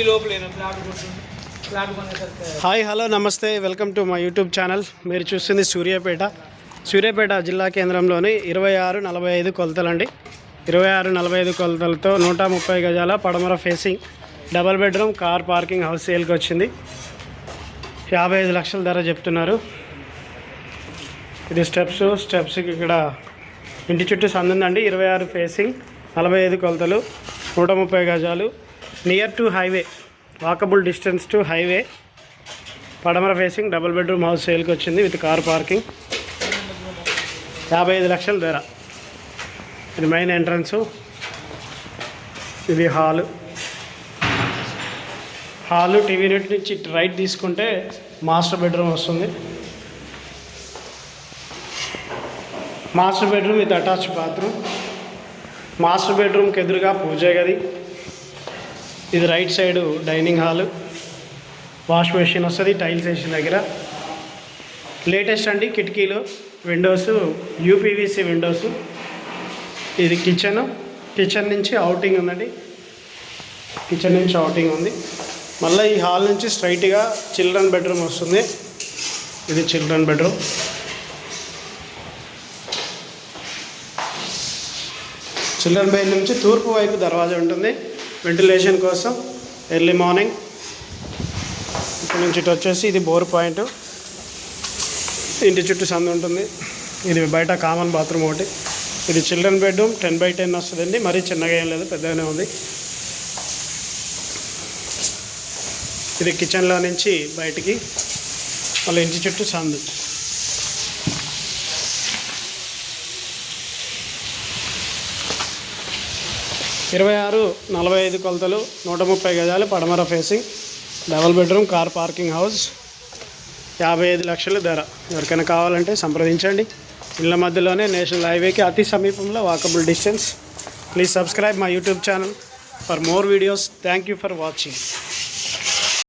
ఈ లోపల flat కొట్టుంది. Flat కొనేసరికి హాయ్ హలో నమస్తే, welcome to my YouTube channel. మీరు చూస్తుంది సూర్యాపేట జిల్లా కేంద్రంలోని 26-45 కొలతలండి. 26-45 కొలతలతో 130 గజాల పడమర facing double bedroom car parking house సేల్కి వచ్చింది. 55 లక్షల ధర చెప్తున్నారు. ఇది స్టెప్స్కి ఇక్కడ ఇంటి చుట్టూ సందుందండి. 26 ఫేసింగ్ 45 కొలతలు 130 గజాలు near to highway, walkable distance to highway, పడమర ఫేసింగ్ డబుల్ బెడ్రూమ్ హౌస్ సేల్కి వచ్చింది విత్ కార్ పార్కింగ్. 55 లక్షల ధర. ఇది మెయిన్ ఎంట్రన్సు. ఇది హాలు. టీవీ యూనిట్ నుంచి రైట్ తీసుకుంటే మాస్టర్ బెడ్రూమ్ వస్తుంది. Master bedroom with attach bathroom. Master బెడ్రూమ్కి ఎదురుగా పూజ గది. ఇది right side dining hall. Wash machine వస్తుంది టైల్స్ వేసిన దగ్గర. లేటెస్ట్ అండి కిటికీలు, విండోస్ యూపీవీసీ విండోస్. ఇది కిచెన్ నుంచి అవుటింగ్ ఉందండి. కిచెన్ నుంచి అవుటింగ్ ఉంది. మళ్ళీ ఈ హాల్ నుంచి స్ట్రైట్గా చిల్డ్రన్ బెడ్రూమ్ వస్తుంది. ఇది చిల్డ్రన్ బెడ్రూమ్. చిల్డ్రన్ బెడ్ నుంచి తూర్పు వైపు దర్వాజా ఉంటుంది వెంటిలేషన్ కోసం. ఎర్లీ మార్నింగ్ ఇక్కడ నుంచి ఇటు వచ్చేసి ఇది బోర్ పాయింట్. ఇంటి చుట్టూ సందు ఉంటుంది. ఇది బయట కామన్ బాత్రూమ్ ఒకటి. ఇది చిల్డ్రన్ బెడ్రూమ్ 10x10 వస్తుందండి. మరీ చిన్నగా ఏం లేదు, పెద్దగానే ఉంది. ఇది కిచెన్లో నుంచి బయటికి మళ్ళీ ఇంటి చుట్టూ సందు. ఇరవై 46-45 కొలతలు 130 గజాలు పడమర facing double bedroom car parking house. 55 లక్షల ధర. ఎవరికైనా కావాలంటే సంప్రదించండి. ఇళ్ళ మధ్యలోనే నేషనల్ హైవేకి అతి సమీపంలో walkable distance. Please subscribe my YouTube channel for more videos. Thank you for watching.